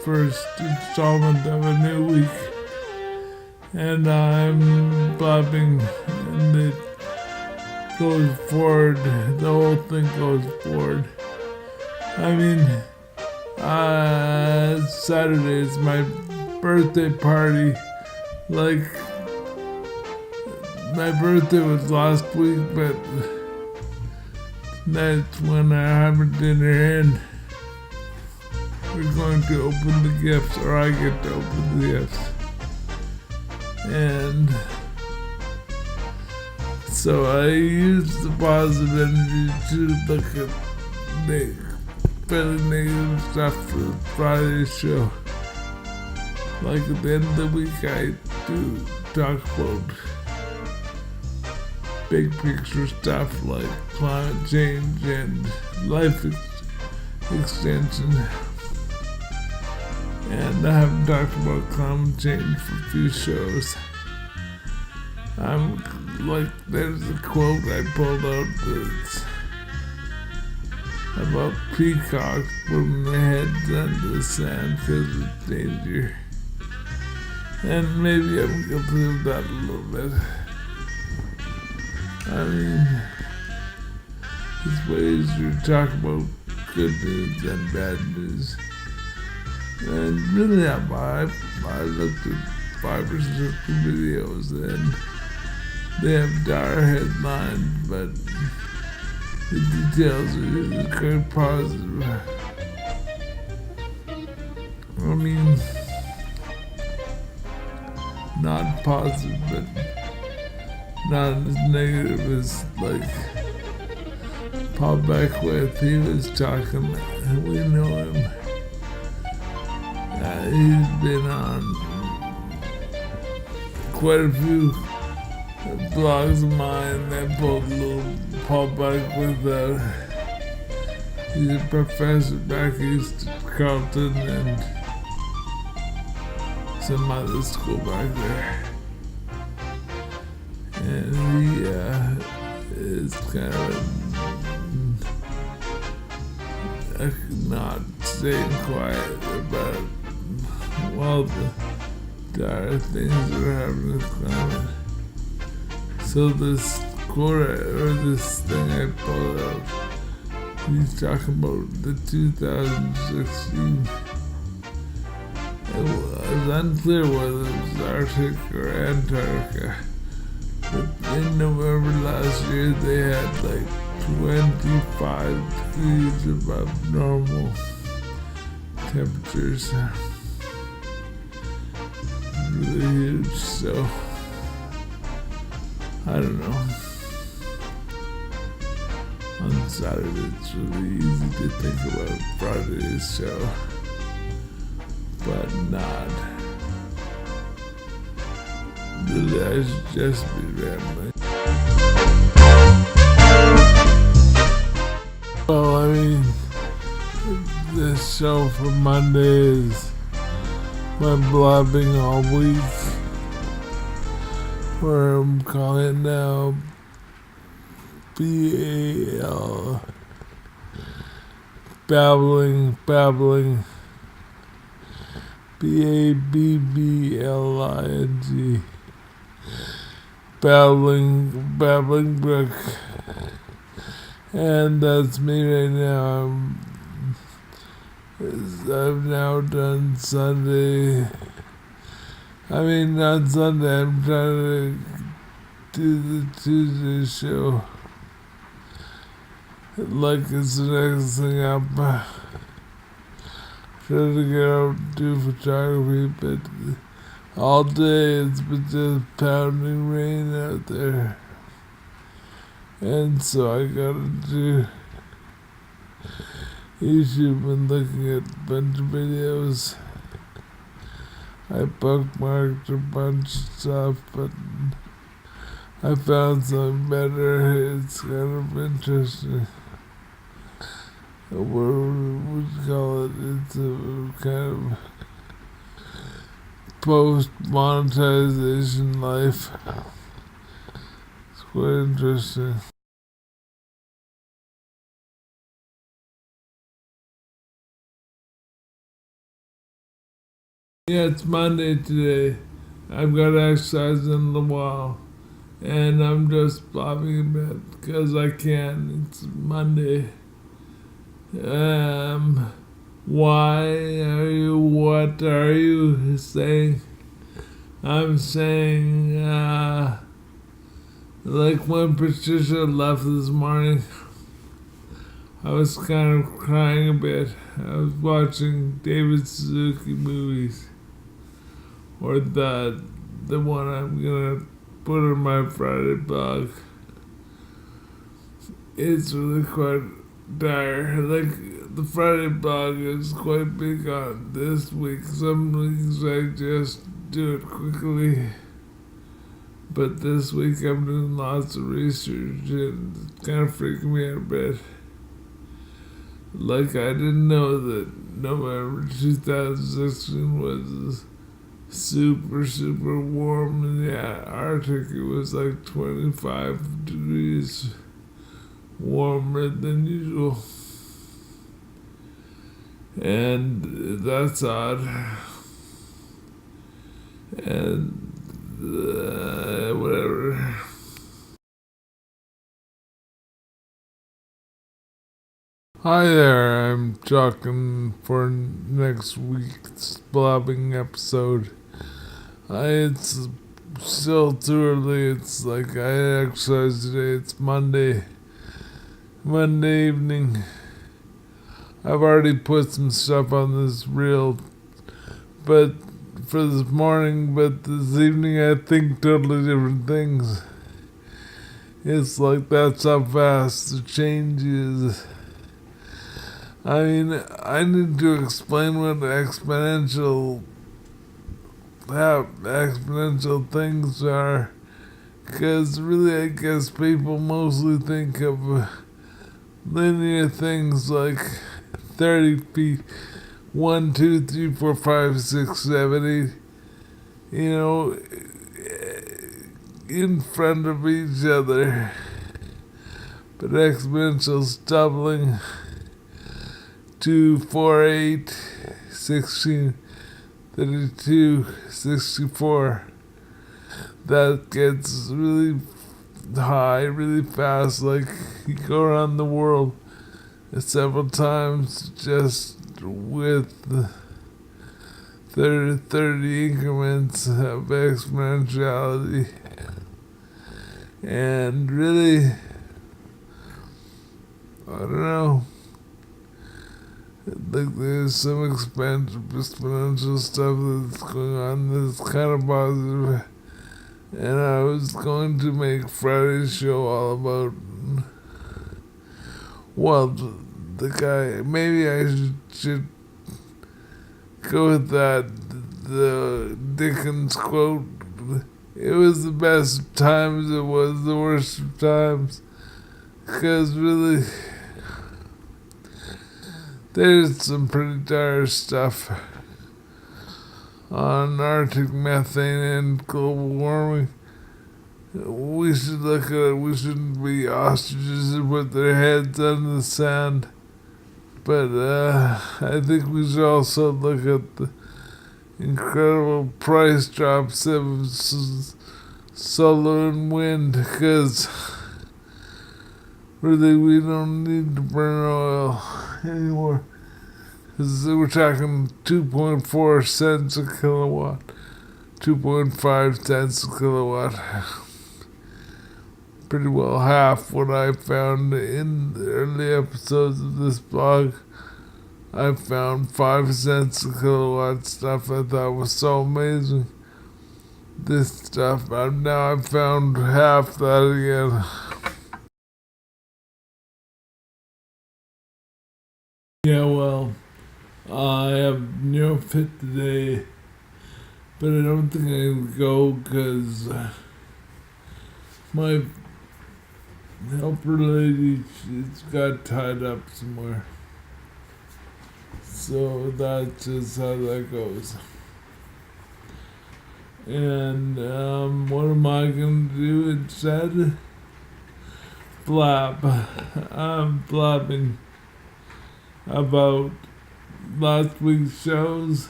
first installment of a new week, and I'm blabbing, and it goes forward. The whole thing goes forward. I mean, Saturday is my birthday party. Like, my birthday was last week, but that's when I have a dinner and we're going to open the gifts, or I get to open the gifts. And so I use the positive energy to look at fairly negative stuff for Friday's show. Like at the end of the week, I do talk about big picture stuff like climate change and life extension. And I haven't talked about climate change for a few shows. There's a quote I pulled out that's about peacocks putting their heads under the sand because of danger. And maybe I'm guilty of that a little bit. I mean, there's ways to talk about good news and bad news. And really, I looked at 5 or 6 videos and they have dire headlines, but the details are usually quite positive. I mean, not positive, but not as negative as like Paul Beckwith. He was talking, we know him. He's been on quite a few blogs of mine that pulled a little Paul Beckwith out. He's a professor back east at Carleton and some other school back there. And he is kind of not staying quiet about all the dire things that are happening with climate. So this quote or this thing I pulled out, he's talking about the 2016. It was unclear whether it was Arctic or Antarctica, but in November last year they had like 25 degrees above normal temperatures. Really huge, so I don't know. On Saturday it's really easy to think about Friday's show, but not. Really, I should just be rambling. Well, I mean, this show for Monday is my blabbing all week, where I'm calling it now BAL, babbling, BABBLING, babbling brook, and that's me right now. I've now done Sunday. I mean, not Sunday. I'm trying to do the Tuesday show. Like it's the next thing up. Trying to get out and do photography, but all day it's been just pounding rain out there. And so I gotta do YouTube and looking at a bunch of videos. I bookmarked a bunch of stuff, but I found something better. It's kind of interesting. What would you call it? It's a kind of post-monetization life. It's quite interesting. Yeah, it's Monday today. I've got exercise in a while. And I'm just blabbing a bit because I can. It's Monday. Why are you, what are you saying? I'm saying, like when Patricia left this morning, I was kind of crying a bit. I was watching David Suzuki movies, or the one I'm gonna put on my Friday blog. It's really quite dire. Like the Friday blog is quite big on this week. Some weeks I just do it quickly, but this week I'm doing lots of research and it's kind of freaking me out a bit. Like I didn't know that November 2016 was super warm in the Arctic. It was like 25 degrees warmer than usual. And that's odd. And whatever. Hi there, I'm talking for next week's blobbing episode. It's still too early. It's like I exercised today. It's Monday evening. I've already put some stuff on this reel, but for this morning, but this evening I think totally different things. It's like that's how fast the change is. I mean, I need to explain what exponential things are, because really I guess people mostly think of linear things like 30 feet, 1, 2, 3, 4, 5, 6, 7, 8, in front of each other. But exponentials doubling to 4, 8, 16, 32, 64. That gets really high, really fast, like you go around the world several times just with 30 increments of exponentiality. And really, I don't know, like there's some exponential stuff that's going on that's kind of positive. And I was going to make Friday's show all about, well, the guy, maybe I should go with that, the Dickens quote. It was the best of times, it was the worst of times. Because really, there's some pretty dire stuff on Arctic methane and global warming. We should look at it. We shouldn't be ostriches and put their heads under the sand. But I think we should also look at the incredible price drops of solar and wind, because really we don't need to burn oil anymore. Because we're talking 2.4 cents a kilowatt, 2.5 cents a kilowatt. Pretty well half what I found in the early episodes of this blog. I found 5 cents a kilowatt stuff I thought was so amazing. This stuff, now I've found half that again. Yeah, well, I have no fit today, but I don't think I can go because my helper lady, she's got tied up somewhere. So that's just how that goes. And what am I going to do instead? Blab. I'm blabbing about last week's shows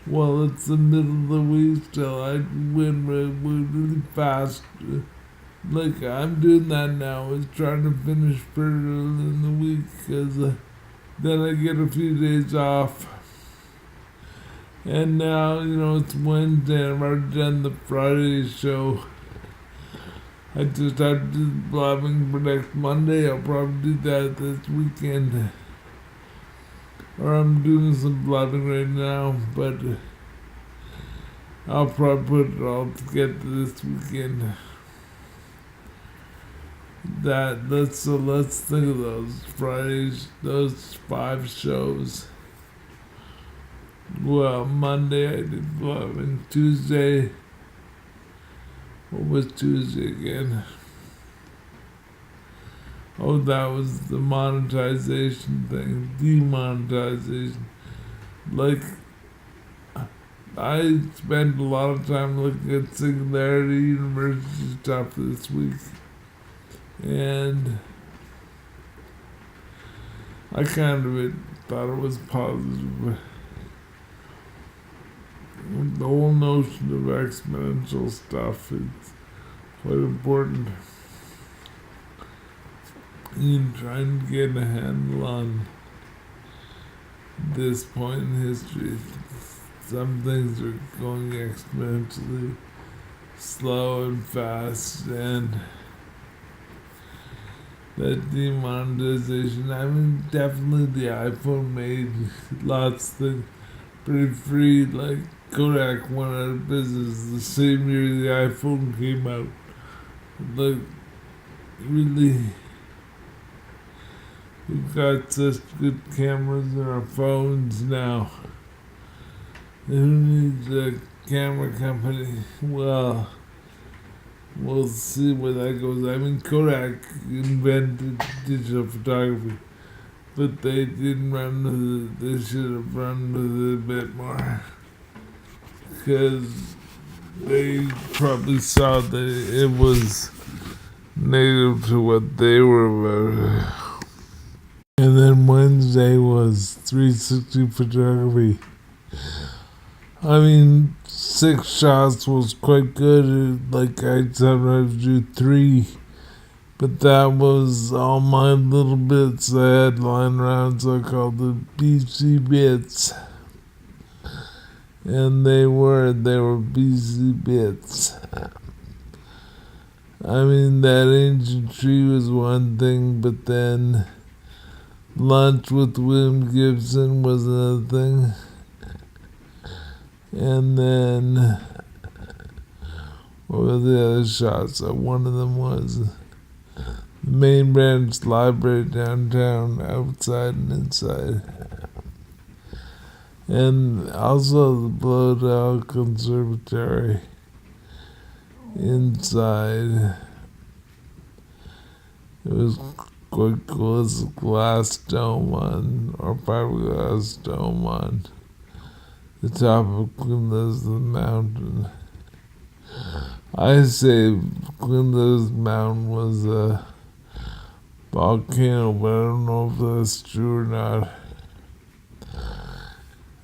Well, it's the middle of the week still. I went really fast. Like, I'm doing that now, is trying to finish pretty early in the week, because then I get a few days off. And now, it's Wednesday, and I've already done the Friday show. I just have to do the blabbing for next Monday. I'll probably do that this weekend. Or I'm doing some blabbing right now, but I'll probably put it all together this weekend. Let's think of those Fridays, those 5 shows. Well, Monday I did blabbing. Tuesday, what was Tuesday again? Oh, that was the monetization thing, demonetization. Like, I spent a lot of time looking at Singularity University stuff this week, and I kind of thought it was positive. The whole notion of exponential stuff is quite important in trying to get a handle on this point in history. Some things are going exponentially slow and fast, and that demonetization, I mean, definitely the iPhone made lots of things pretty free. Like, Kodak went out of business the same year the iPhone came out. Like, really, we've got such good cameras in our phones now. Who needs a camera company? Well, we'll see where that goes. I mean, Kodak invented digital photography, but they didn't run with it. They should have run with it a bit more, because they probably saw that it was native to what they were about. And then Wednesday was 360 photography. I mean, 6 shots was quite good. Like, I'd sometimes do 3. But that was all my little bits I had lying around, so I called the BC bits. And they were BC bits. I mean, that ancient tree was one thing, but then lunch with William Gibson was another thing. And then, what were the other shots? One of them was the main branch library downtown, outside and inside. And also the Bloedel Conservatory inside. It was quite cool. It's a glass dome or fiberglass dome on the top of Queen Elizabeth Mountain. I say Queen Elizabeth Mountain was a volcano, but I don't know if that's true or not.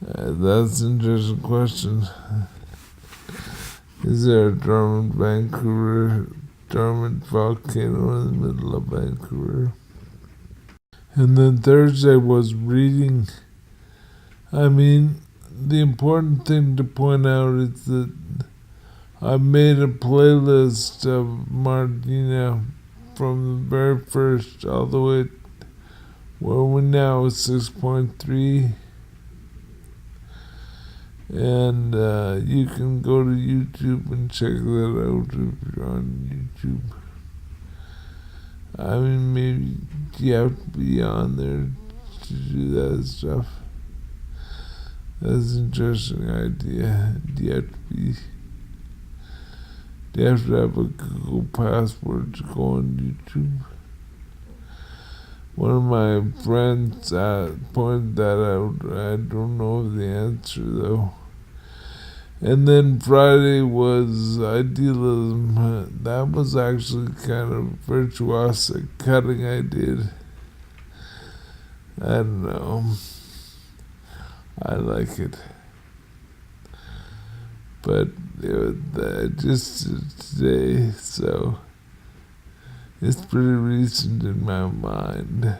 That's an interesting question. Is there a dormant volcano in the middle of Vancouver? And then Thursday was reading. I mean, the important thing to point out is that I made a playlist of Martina from the very first all the way where we now is 6.3. And you can go to YouTube and check that out if you're on YouTube. I mean, maybe you have to be on there to do that stuff. That's an interesting idea. Do you have to have a Google password to go on YouTube? One of my friends pointed that out. I don't know the answer though. And then Friday was idealism. That was actually kind of virtuosic cutting I did. I don't know. I like it. but just today, so it's pretty recent in my mind.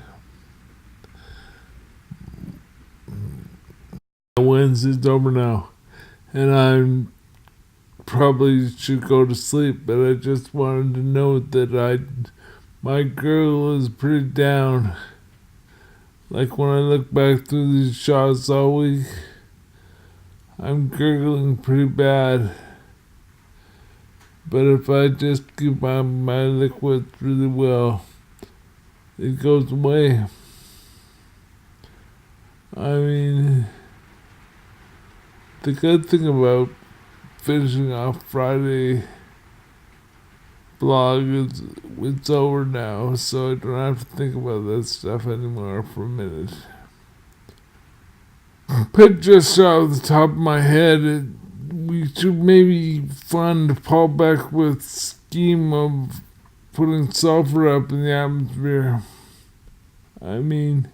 Wednesday's over now, and I'm probably should go to sleep, but I just wanted to note that my girl is pretty down. Like when I look back through these shots all week, I'm gurgling pretty bad. But if I just keep my liquid really well, it goes away. I mean, the good thing about finishing off Friday blog is it's over now, so I don't have to think about that stuff anymore for a minute. But just off the top of my head, we should maybe fund Paul Beckwith's scheme of putting sulfur up in the atmosphere. I mean,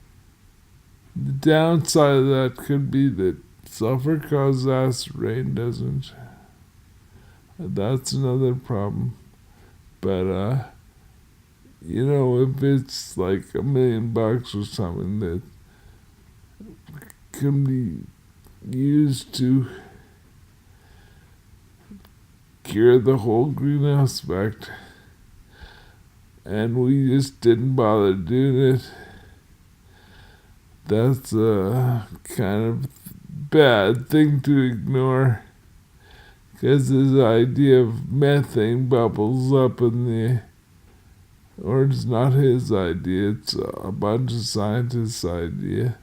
the downside of that could be that sulfur causes acid rain, doesn't. That's another problem. But, if it's like $1 million or something that can be used to cure the whole greenhouse effect, and we just didn't bother doing it, that's a kind of bad thing to ignore, because this idea of methane bubbles up in or it's not his idea, it's a bunch of scientists' idea,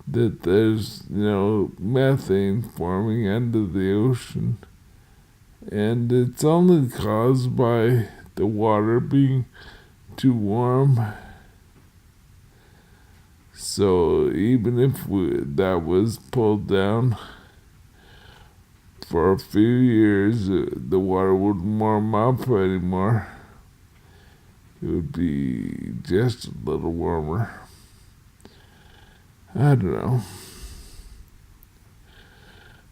that there's, methane forming under the ocean. And it's only caused by the water being too warm. So even if that was pulled down for a few years, the water wouldn't warm up anymore. It would be just a little warmer. I don't know.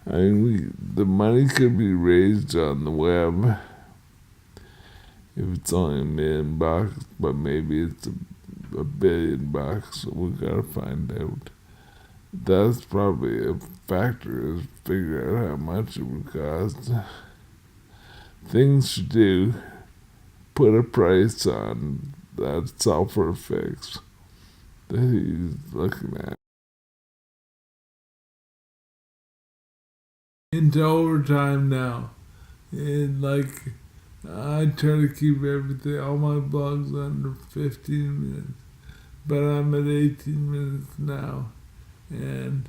I mean, the money could be raised on the web if it's only $1 million, but maybe it's $1 billion, so we gotta find out. That's probably a factor, is figure out how much it would cost. Things to do, put a price on that sulfur fix that he's looking at. Into overtime now. And I try to keep all my blogs under 15 minutes. But I'm at 18 minutes now. And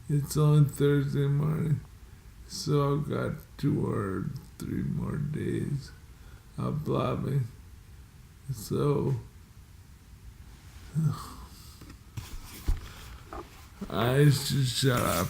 it's only Thursday morning. So I've got 2 or 3 more days of blabbing. So I should shut up.